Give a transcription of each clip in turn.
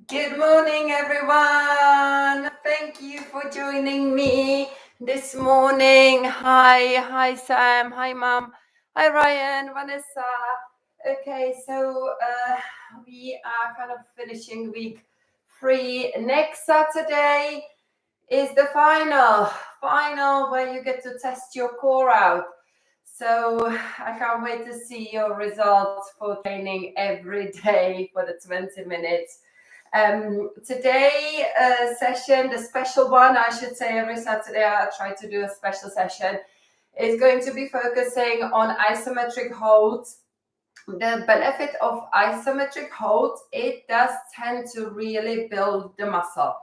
Good morning, everyone. Thank you for joining me this morning. Hi, Sam. Hi, Mom. Hi, Ryan, Vanessa. Okay, so we are kind of finishing week 3. Next Saturday is the final where you get to test your core out. So I can't wait to see your results for training every day for the 20 minutes. Today session, the special one, I should say every Saturday I try to do a special session, is going to be focusing on isometric holds. The benefit of isometric holds, it does tend to really build the muscle.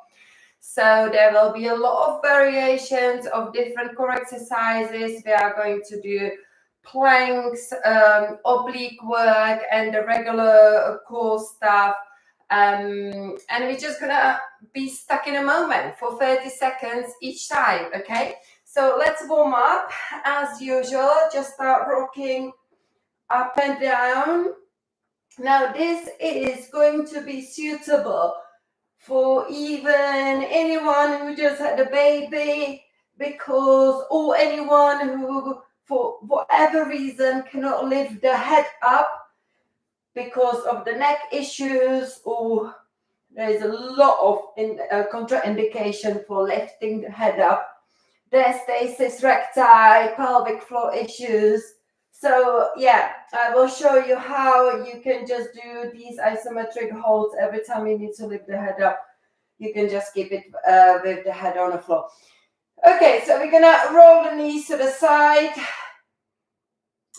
So there will be a lot of variations of different core exercises. We are going to do planks, oblique work, and the regular core stuff. And we're just gonna be stuck in a moment for 30 seconds each time, okay? So let's warm up as usual. Just start rocking up and down. Now this is going to be suitable for even anyone who just had a baby, or anyone who, for whatever reason, cannot lift the head up because of the neck issues, or there is a lot of contraindication for lifting the head up. Diastasis recti, pelvic floor issues. So yeah, I will show you how you can just do these isometric holds every time you need to lift the head up. You can just keep it with the head on the floor. Okay, so we're gonna roll the knees to the side,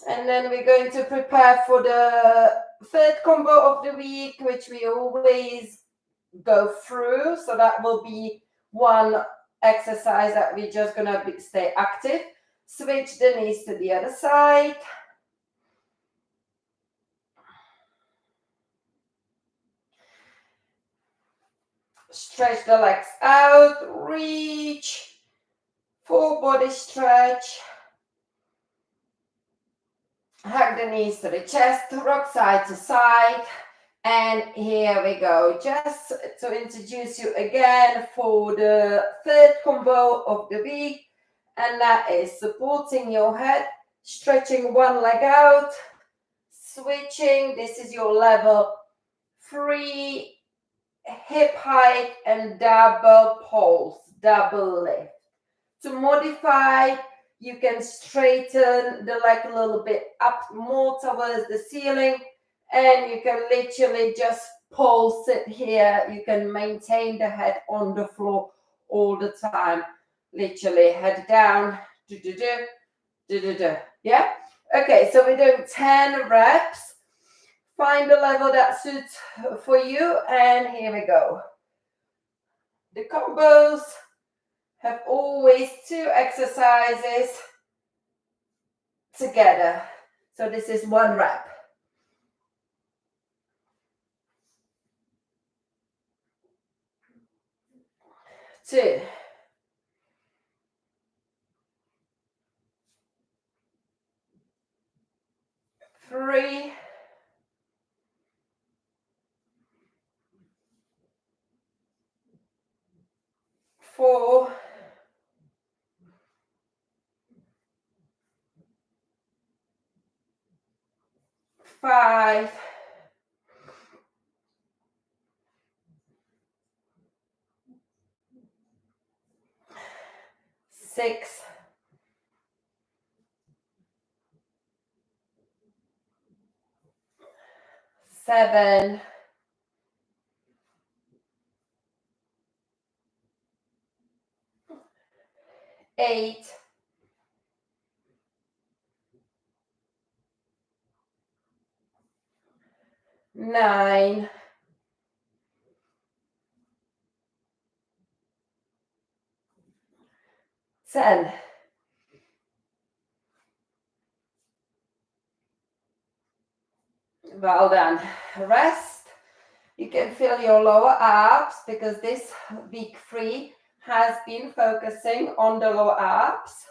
and then we're going to prepare for the third combo of the week, which we always go through. So that will be one exercise that we're just gonna stay active. Switch the knees to the other side. Stretch the legs out, reach, full body stretch. Hug the knees to the chest, rock side to side. And here we go. Just to introduce you again for the third combo of the week. And that is supporting your head, stretching one leg out, switching. This is your level 3 hip height and double pulse, double lift. To modify, you can straighten the leg a little bit up more towards the ceiling, and you can literally just pulse it here. You can maintain the head on the floor all the time. Literally head down, yeah? Okay, so we're doing 10 reps. Find the level that suits for you, and here we go. The combos have always 2 exercises together. So this is 1 rep. 2. 3. 4. 5. 6. 7. 8. 9. 10. Well done. Rest. You can feel your lower abs because this week 3 has been focusing on the lower abs.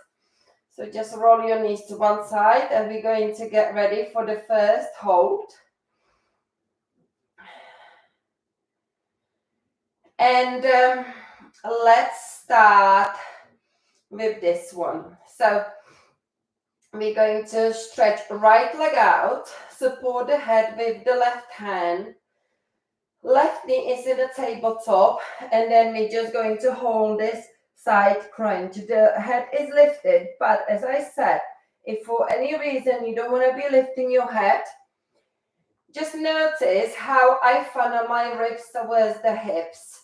So just roll your knees to one side, and we're going to get ready for the first hold. And let's start with this one. So we're going to stretch right leg out, support the head with the left hand. Left knee is in the tabletop, and then we're just going to hold this side crunch. The head is lifted, but as I said, if for any reason you don't want to be lifting your head, just notice how I funnel my ribs towards the hips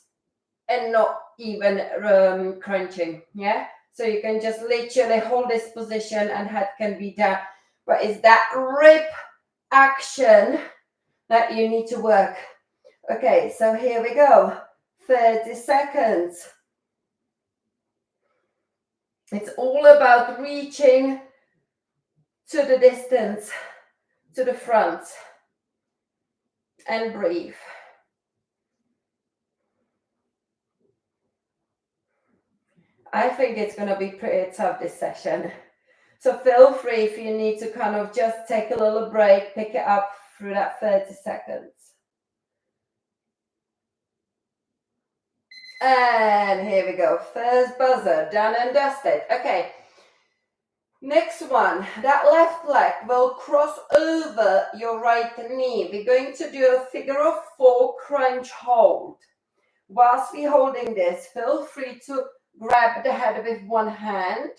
and not even crunching, yeah? So you can just literally hold this position and head can be down. But it's that rib action that you need to work. Okay, so here we go. 30 seconds. It's all about reaching to the distance, to the front, and breathe. I think it's going to be pretty tough this session. So feel free if you need to kind of just take a little break, pick it up through that 30 seconds. And here we go. First buzzer, done and dusted. Okay. Next one, that left leg will cross over your right knee. We're going to do a figure of 4 crunch hold. Whilst we're holding this, feel free to grab the head with one hand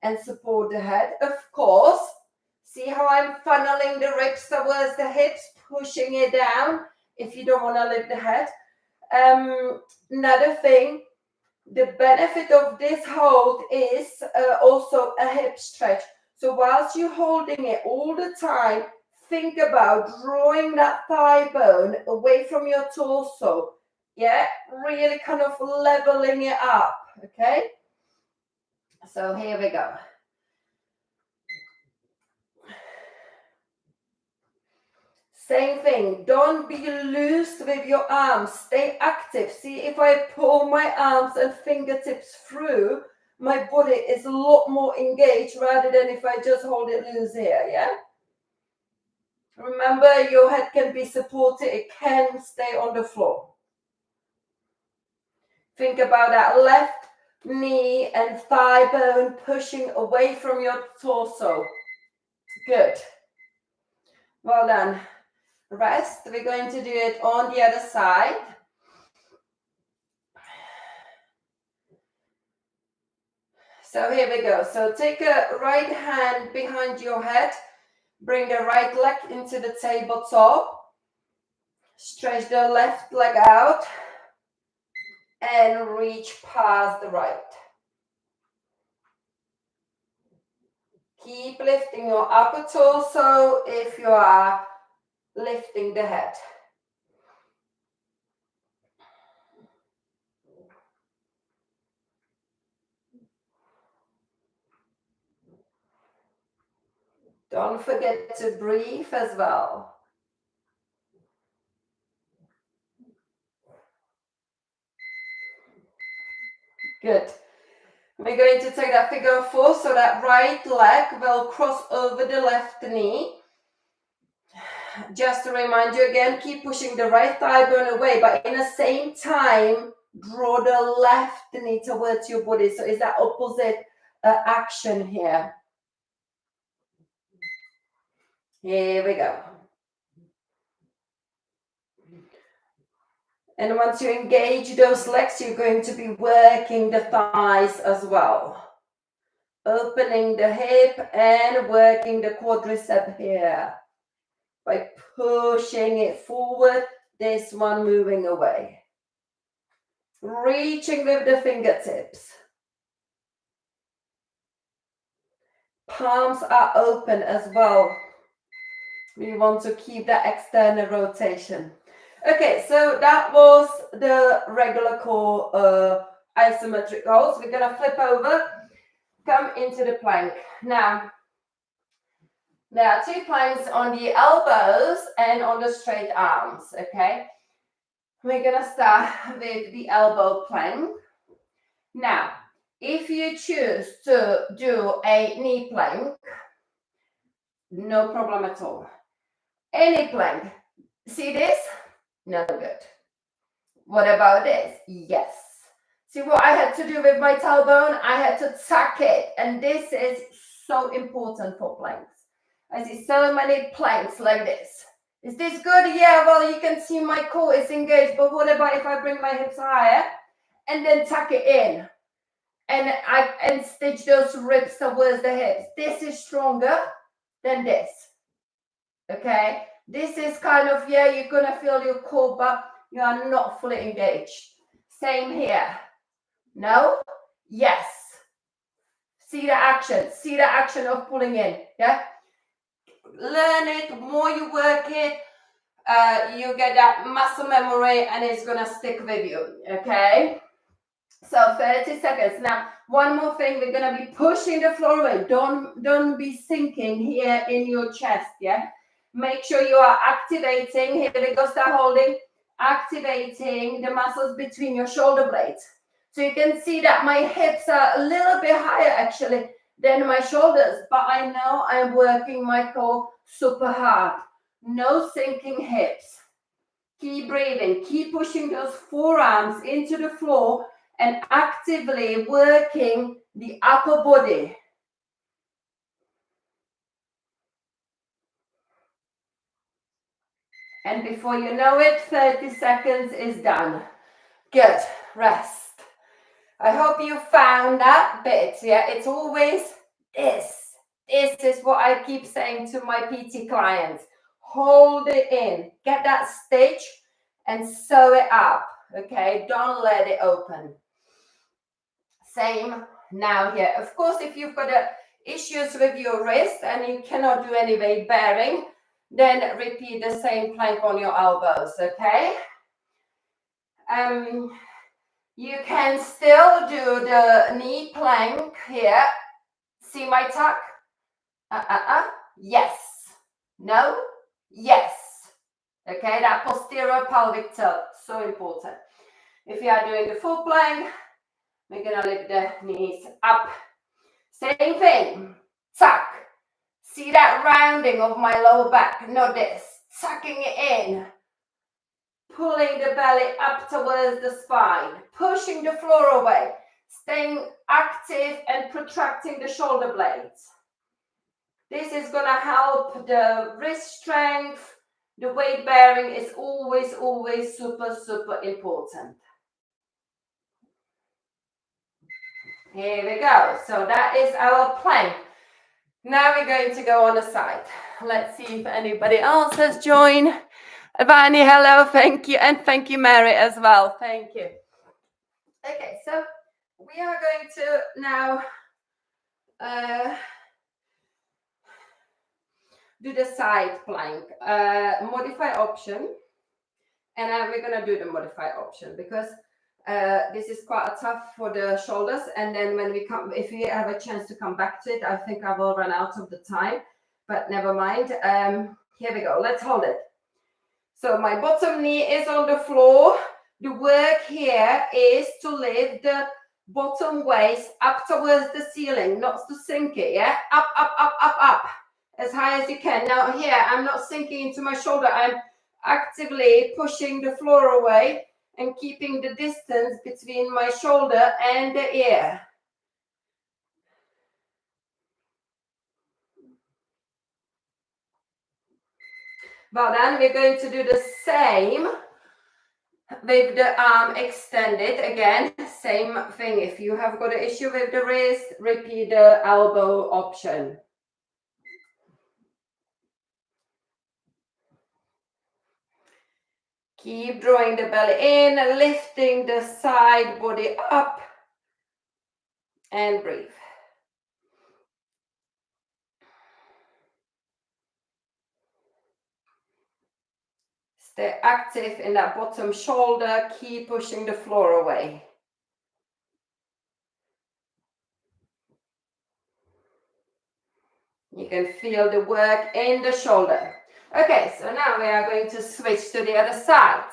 and support the head. Of course, see how I'm funneling the ribs towards the hips, pushing it down if you don't want to lift the head. Another thing, the benefit of this hold is also a hip stretch. So whilst you're holding it all the time, think about drawing that thigh bone away from your torso. Yeah, really kind of leveling it up, okay? So here we go. Same thing, don't be loose with your arms, stay active. See, if I pull my arms and fingertips through, my body is a lot more engaged rather than if I just hold it loose here, yeah? Remember, your head can be supported, it can stay on the floor. Think about that left knee and thigh bone pushing away from your torso. Good. Well done. Rest. We're going to do it on the other side. So here we go. So take a right hand behind your head. Bring the right leg into the tabletop. Stretch the left leg out. And reach past the right. Keep lifting your upper torso if you are lifting the head. Don't forget to breathe as well. Good. We're going to take that figure of 4, so that right leg will cross over the left knee. Just to remind you again, keep pushing the right thigh bone away, but in the same time, draw the left knee towards your body. So it's that opposite action here. Here we go. And once you engage those legs, you're going to be working the thighs as well. Opening the hip and working the quadricep here. By pushing it forward, this one moving away. Reaching with the fingertips. Palms are open as well. We want to keep that external rotation. Okay, so that was the regular core isometric holds. We're going to flip over, come into the plank. Now, there are 2 planks on the elbows and on the straight arms, okay? We're going to start with the elbow plank. Now, if you choose to do a knee plank, no problem at all. Any plank. See this? No good. What about this? Yes. See what I had to do with my tailbone? I had to tuck it. And this is so important for planks. I see so many planks like this. Is this good? Yeah, well, you can see my core is engaged. But what about if I bring my hips higher and then tuck it in? And stitch those ribs towards the hips. This is stronger than this. Okay? This is kind of, yeah, you're going to feel your core, but you are not fully engaged. Same here. No? Yes. See the action. See the action of pulling in. Yeah? Learn it. The more you work it, you get that muscle memory and it's going to stick with you. Okay? So 30 seconds. Now, one more thing. We're going to be pushing the floor away. Don't be sinking here in your chest. Yeah? Make sure you are activating. Here we go. Start holding. Activating the muscles between your shoulder blades. So you can see that my hips are a little bit higher actually than my shoulders, but I know I'm working my core super hard. No sinking hips. Keep breathing, keep pushing those forearms into the floor and actively working the upper body. And before you know it, 30 seconds is done. Good, rest. I hope you found that bit. Yeah, it's always this. This is what I keep saying to my PT clients. Hold it in. Get that stitch and sew it up. Okay, don't let it open. Same now here. Of course, if you've got issues with your wrist and you cannot do any weight bearing, then repeat the same plank on your elbows. Okay. You can still do the knee plank here. See my tuck? Yes. No? Yes. Okay, that posterior pelvic tilt, so important. If you are doing the full plank, we're gonna lift the knees up. Same thing, tuck. See that rounding of my lower back? Not this. Tucking it in. Pulling the belly up towards the spine, pushing the floor away, staying active and protracting the shoulder blades. This is going to help the wrist strength. The weight bearing is always, always super, super important. Here we go. So that is our plank. Now we're going to go on the side. Let's see if anybody else has joined. Vani, hello, thank you. And thank you, Mary, as well. Thank you. Okay, so we are going to now do the side plank, modify option. And we're going to do the modify option because this is quite tough for the shoulders. And then when we come, if we have a chance to come back to it, I think I will run out of the time, but never mind. Here we go. Let's hold it. So my bottom knee is on the floor. The work here is to lift the bottom waist up towards the ceiling, not to sink it, yeah? Up, up, up, up, up, as high as you can. Now here, I'm not sinking into my shoulder. I'm actively pushing the floor away and keeping the distance between my shoulder and the ear. Well, then we're going to do the same with the arm extended. Again, same thing. If you have got an issue with the wrist, repeat the elbow option. Keep drawing the belly in, lifting the side body up, and breathe. Stay active in that bottom shoulder. Keep pushing the floor away. You can feel the work in the shoulder. Okay, so now we are going to switch to the other side.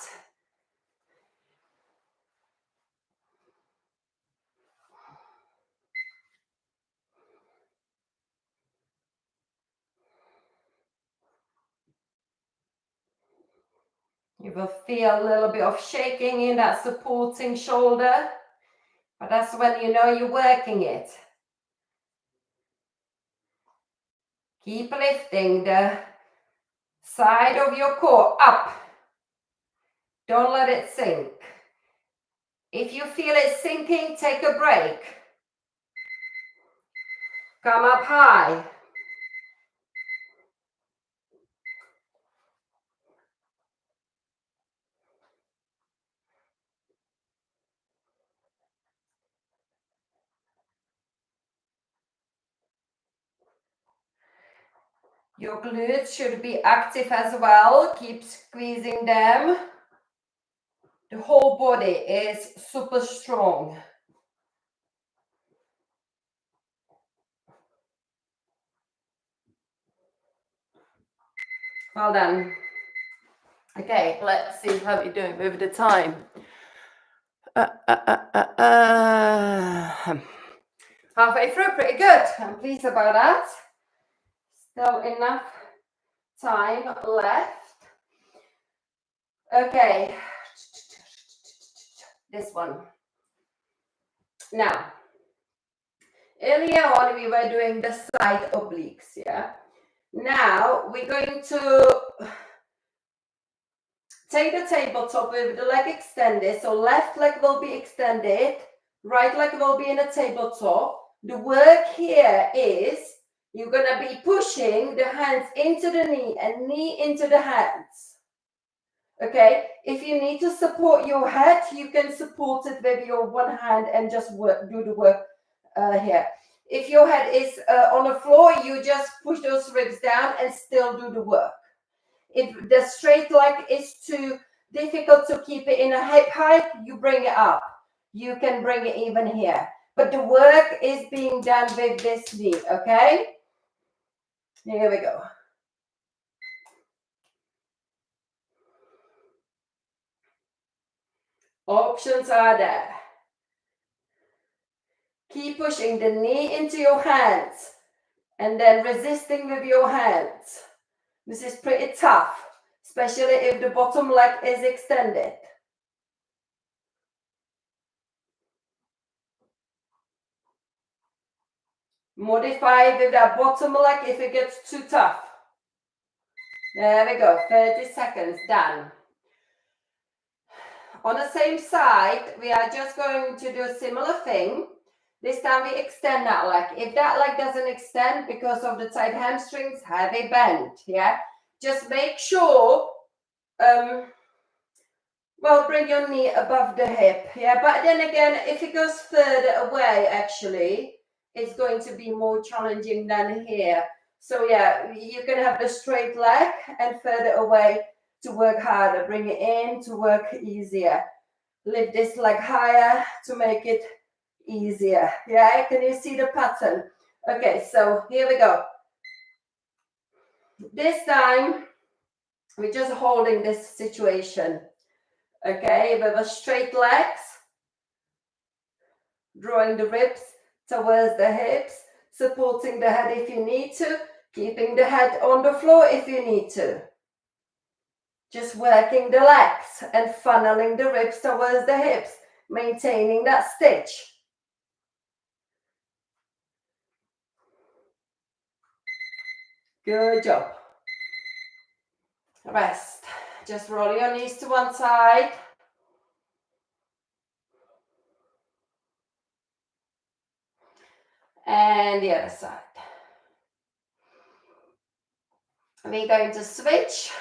You will feel a little bit of shaking in that supporting shoulder, but that's when you know you're working it. Keep lifting the side of your core up. Don't let it sink. If you feel it sinking, take a break. Come up high. Your glutes should be active as well. Keep squeezing them. The whole body is super strong. Well done. Okay, let's see how you're doing with the time. Halfway through, pretty good. I'm pleased about that. Still enough time left. Okay, this one. Now, earlier on we were doing the side obliques, yeah? Now we're going to take the tabletop with the leg extended. So left leg will be extended, right leg will be in the tabletop. The work here is you're going to be pushing the hands into the knee and knee into the hands. Okay, if you need to support your head, you can support it with your one hand and just do the work here. If your head is on the floor, you just push those ribs down and still do the work. If the straight leg is too difficult to keep it in a hip height, you bring it up. You can bring it even here. But the work is being done with this knee, okay? Here we go. Options are there. Keep pushing the knee into your hands and then resisting with your hands. This is pretty tough, especially if the bottom leg is extended. Modify with that bottom leg if it gets too tough. There we go, 30 seconds, done. On the same side, we are just going to do a similar thing. This time we extend that leg. If that leg doesn't extend because of the tight hamstrings, have a bend, yeah? Just make sure, well, bring your knee above the hip, yeah? But then again, if it goes further away, actually, it's going to be more challenging than here. So yeah, you can have the straight leg and further away to work harder. Bring it in to work easier. Lift this leg higher to make it easier. Yeah, can you see the pattern? Okay, so here we go. This time, we're just holding this situation. Okay, with a straight legs, drawing the ribs towards the hips, supporting the head if you need to, keeping the head on the floor if you need to. Just working the legs and funneling the ribs towards the hips, maintaining that stitch. Good job. Rest. Just roll your knees to one side. And the other side. We're going to switch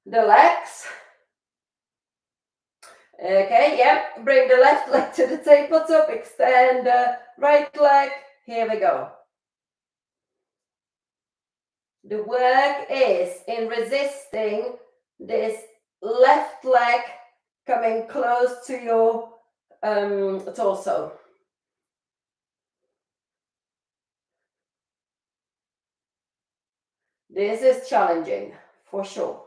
the legs. Okay, yeah, bring the left leg to the tabletop, extend the right leg. Here we go. The work is in resisting this left leg coming close to your torso. This is challenging, for sure.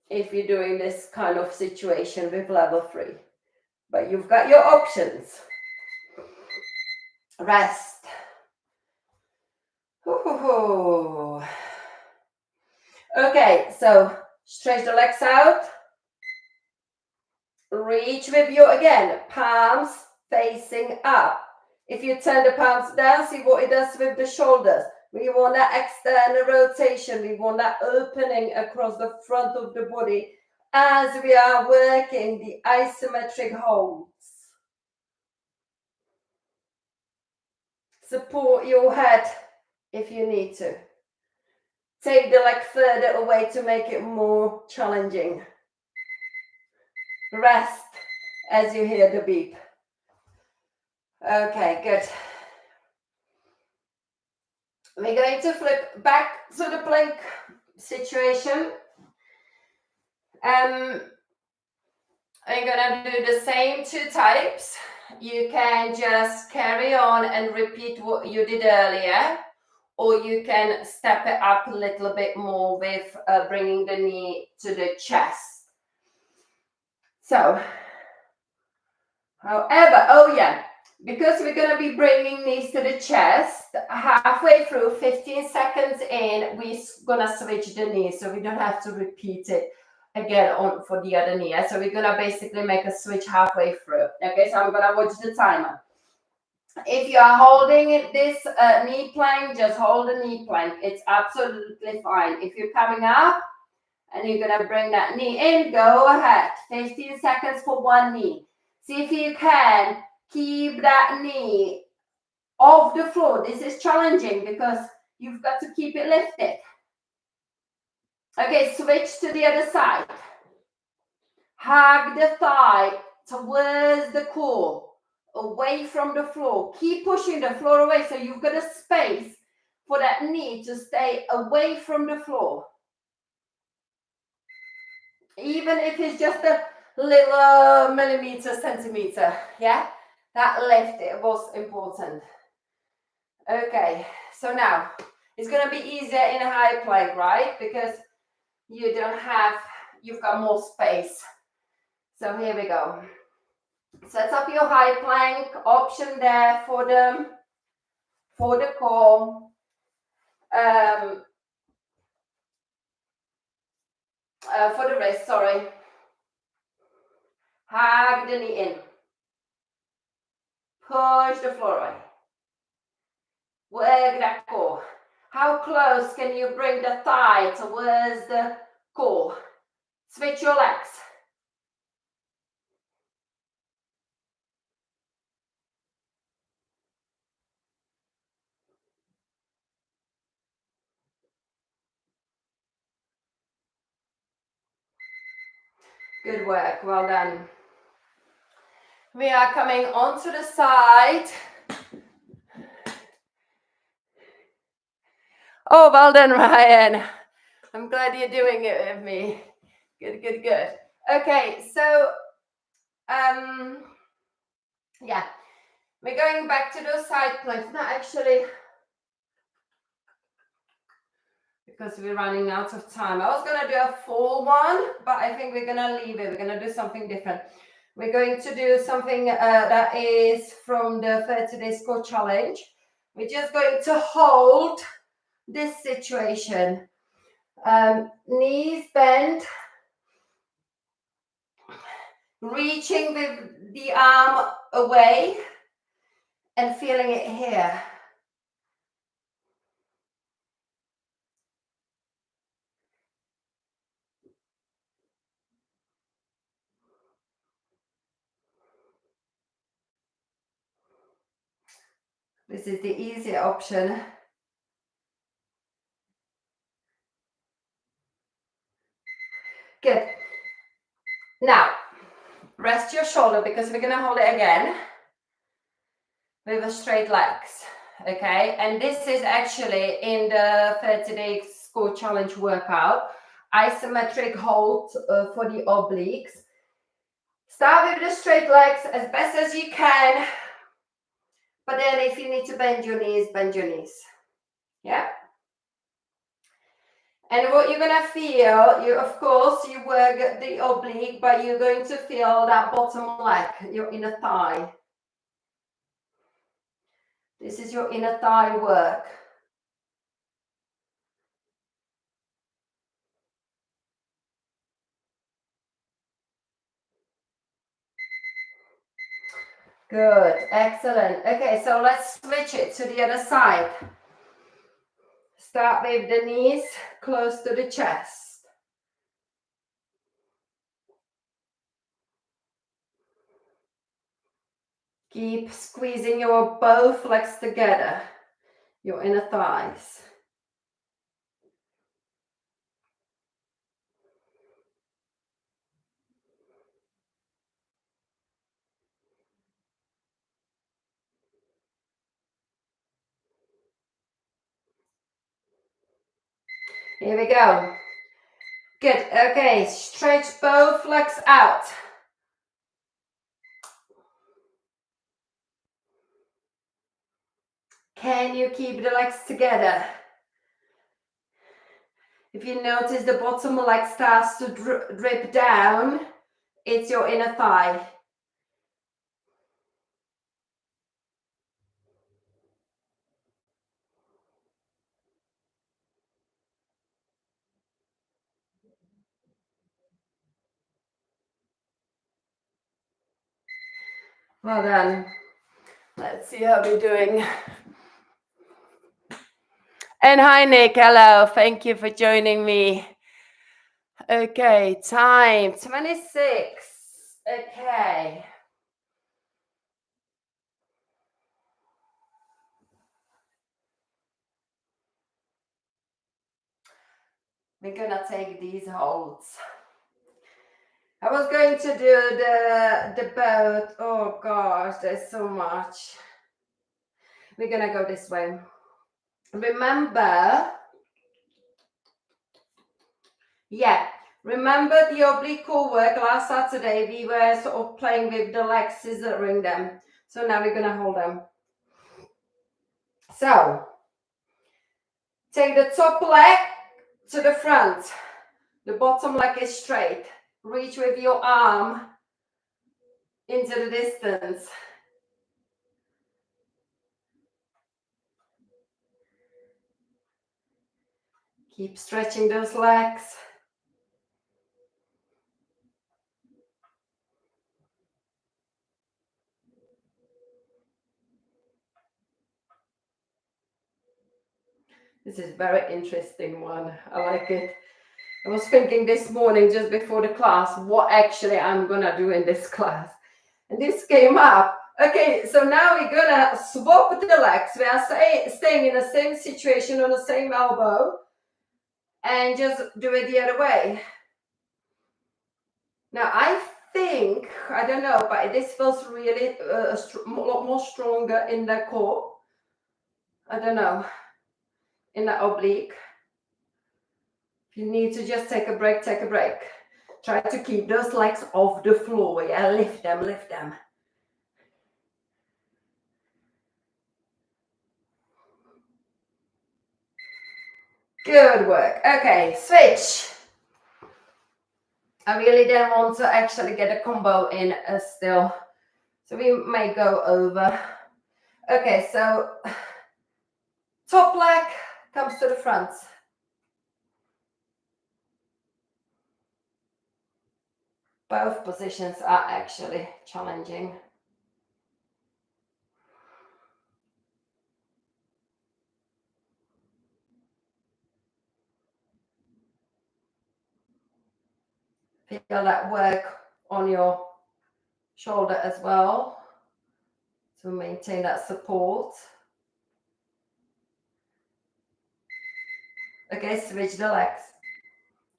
If you're doing this kind of situation with level 3. But you've got your options. Rest. Ooh. Okay, so stretch the legs out. Reach with your, again, palms facing up. If you turn the palms down, see what it does with the shoulders. We want that external rotation. We want that opening across the front of the body as we are working the isometric holds. Support your head if you need to. Take the leg further away to make it more challenging. Rest as you hear the beep. Okay, good. We're going to flip back to the plank situation. I'm gonna do the same 2 types. You can just carry on and repeat what you did earlier, or you can step it up a little bit more with bringing the knee to the chest. So, however, oh yeah, because we're going to be bringing knees to the chest, halfway through, 15 seconds in, we're going to switch the knee, so we don't have to repeat it again on for the other knee. So we're going to basically make a switch halfway through. Okay, so I'm going to watch the timer. If you are holding this knee plank, just hold the knee plank. It's absolutely fine. If you're coming up and you're going to bring that knee in, go ahead. 15 seconds for one knee. See if you can keep that knee off the floor. This is challenging because you've got to keep it lifted. Okay, switch to the other side. Hug the thigh towards the core, away from the floor. Keep pushing the floor away so you've got a space for that knee to stay away from the floor. Even if it's just a little millimeter, centimeter, yeah? That lift, it was important. Okay, so now it's going to be easier in a high plank, right? Because you don't have, you've got more space. So here we go. Set up your high plank, option there for the core. For the wrist, sorry. Hug the knee in. Push the floor away. Work that core. How close can you bring the thigh towards the core? Switch your legs. Good work, well done. We are coming onto the side. Oh, well done, Ryan. I'm glad you're doing it with me. Good, good, good. Okay, so, yeah, we're going back to those side planks. Now, actually, because we're running out of time. I was going to do a full one, but I think we're going to leave it. We're going to do something different. We're going to do something that is from the 30 Days Core Challenge. We're just going to hold this situation. Knees bent, reaching with the arm away and feeling it here. This is the easier option. Good. Now, rest your shoulder because we're going to hold it again with a straight legs. Okay, and this is actually in the 30 Days Core Challenge workout. Isometric hold for the obliques. Start with the straight legs as best as you can. But then if you need to bend your knees, bend your knees. Yeah. And what you're going to feel, of course, you work the oblique, but you're going to feel that bottom leg, your inner thigh. This is your inner thigh work. Good, excellent. Okay, so let's switch it to the other side. Start with the knees close to the chest. Keep squeezing your both legs together, your inner thighs. Here we go. Good. Okay, stretch both legs out. Can you keep the legs together? If you notice the bottom leg starts to drip down, it's your inner thigh. Well done. Let's see how we're doing. And hi, Nick. Hello. Thank you for joining me. Okay, time 26. Okay. We're gonna take these holds. I was going to do the boat. Oh gosh, there's so much. We're gonna go this way. Remember, remember the oblique core work last Saturday? We were sort of playing with the legs, scissoring them. So now we're gonna hold them. So take the top leg to the front. The bottom leg is straight. Reach with your arm into the distance. Keep stretching those legs. This is a very interesting one. I like it. I was thinking this morning just before the class what actually I'm gonna do in this class. And this came up. Okay, so now we're gonna swap the legs. We are staying in the same situation on the same elbow and just do it the other way. Now I think, I don't know, but this feels really a lot more stronger in the core. I don't know, in the oblique. If you need to just take a break, take a break. Try to keep those legs off the floor. Yeah, lift them, lift them. Good work. Okay, switch. I really don't want to actually get a combo in still. So we may go over. Okay, so top leg comes to the front. Both positions are actually challenging. Feel that work on your shoulder as well to maintain that support. Okay, switch the legs.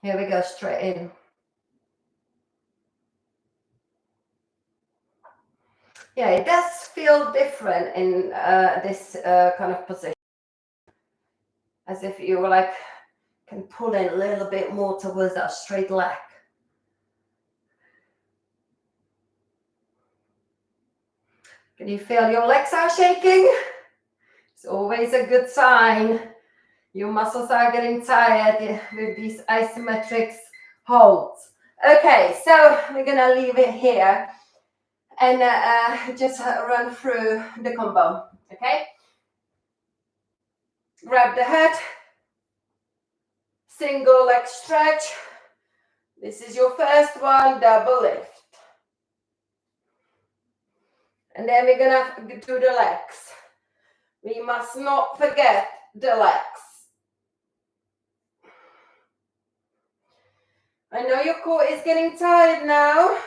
Here we go, straight in. Yeah, it does feel different in this kind of position. As if you like can pull in a little bit more towards that straight leg. Can you feel your legs are shaking? It's always a good sign. Your muscles are getting tired with these isometric holds. Okay, so we're gonna leave it here and just run through the combo, okay? Grab the head, single leg stretch. This is your first one, double lift. And then we're gonna do the legs. We must not forget the legs. I know your core is getting tired now,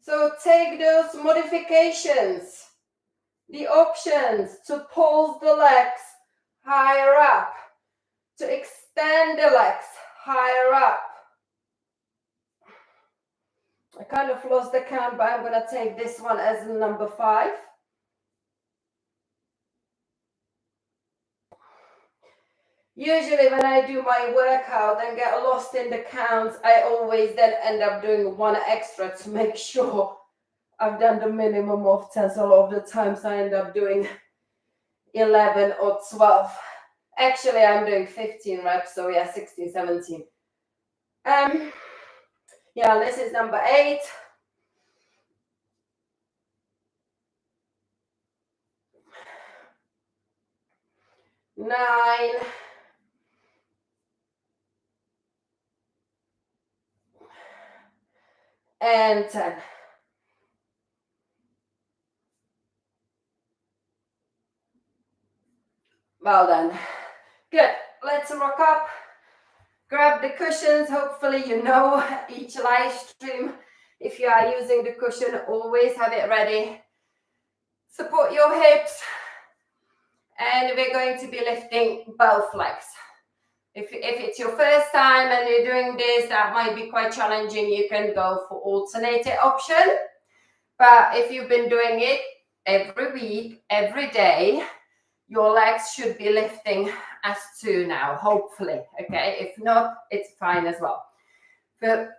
so take those modifications, the options to pulse the legs higher up, to extend the legs higher up. I kind of lost the count, but I'm going to take this one as number 5. Usually when I do my workout and get lost in the counts, I always then end up doing one extra to make sure I've done the minimum of 10. So a lot of the times I end up doing 11 or 12. Actually, I'm doing 15 reps, so yeah, 16, 17. Yeah, this is number 8. Nine. And 10. Well done. Good. Let's rock up. Grab the cushions. Hopefully you know each live stream. If you are using the cushion, always have it ready. Support your hips. And we're going to be lifting both legs. If it's your first time and you're doing this, that might be quite challenging. You can go for alternative option. But if you've been doing it every week, every day, your legs should be lifting as 2 now, hopefully. Okay, if not, it's fine as well. The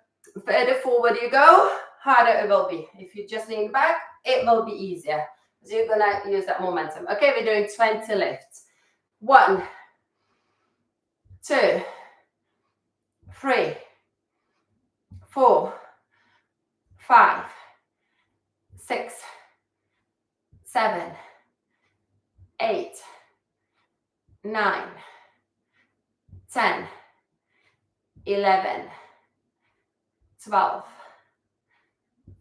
further forward you go, harder it will be. If you just lean back, it will be easier. So you're gonna use that momentum. Okay, we're doing 20 lifts. 1, 2, 3, 4, 5, 6, 7, 8, 9, 10, 11, 12,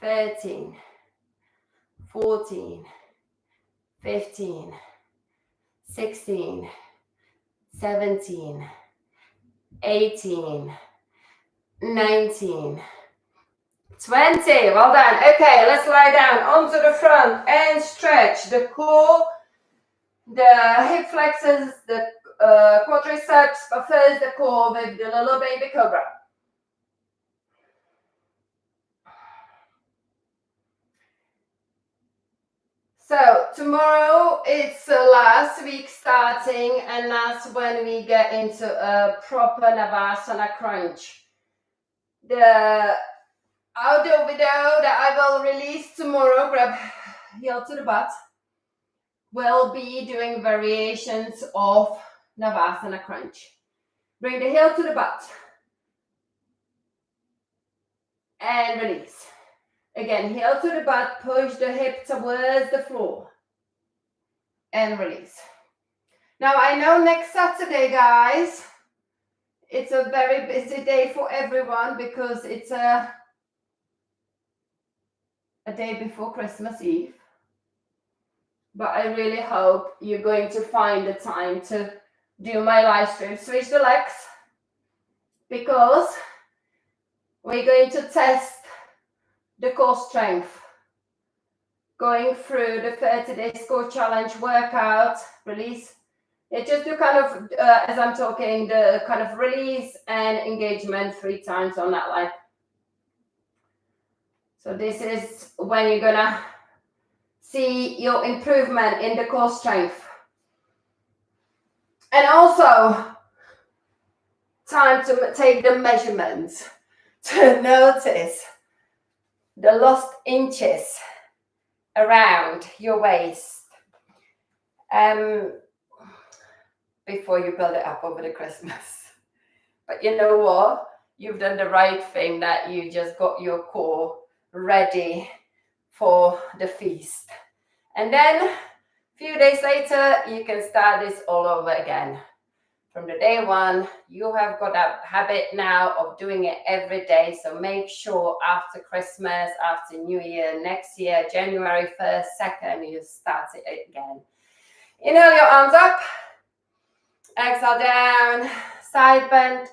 13, 14, 15, 16, 17, 18, 19, 20. Well done. Okay, let's lie down onto the front and stretch the core, the hip flexors, the quadriceps, but first the core with the little baby cobra. So tomorrow it's last week starting, and that's when we get into a proper Navasana crunch. The audio video that I will release tomorrow, grab heel to the butt, will be doing variations of Navasana crunch. Bring the heel to the butt and release. Again, heel to the butt, push the hip towards the floor and release. Now I know next Saturday, guys, it's a very busy day for everyone because it's a day before Christmas Eve. But I really hope you're going to find the time to do my live stream. Switch the legs, because we're going to test the core strength. Going through the 30-day core challenge workout, release. Yeah, just do kind of, as I'm talking, the kind of release and engagement 3 times on that leg. So this is when you're gonna see your improvement in the core strength. And also, time to take the measurements to notice the lost inches around your waist before you build it up over the Christmas. But you know what? You've done the right thing, that you just got your core ready for the feast. And then a few days later, you can start this all over again. from the day one. You have got a habit now of doing it every day. So make sure after Christmas, after New Year, next year, January 1st, 2nd, you start it again. Inhale your arms up. Exhale down. Side bend.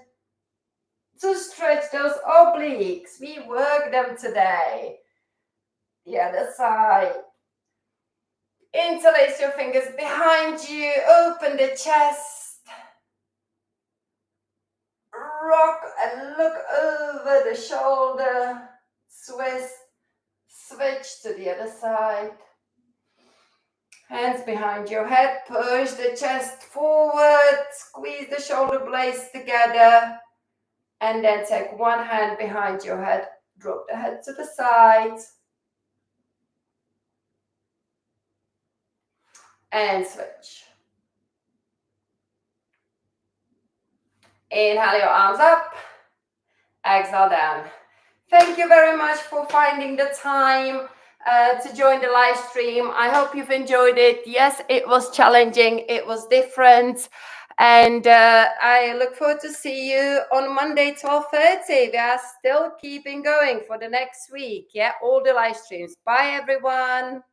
To stretch those obliques. We work them today. The other side. Interlace your fingers behind you. Open the chest. Rock and look over the shoulder. Switch to the other side. Hands behind your head. Push the chest forward. Squeeze the shoulder blades together. And then take one hand behind your head. Drop the head to the side. And switch. Inhale your arms up. Exhale down. Thank you very much for finding the time to join the live stream. I hope you've enjoyed it. Yes, it was challenging. It was different. And I look forward to see you on Monday, 12:30. We are still keeping going for the next week. Yeah, all the live streams. Bye, everyone.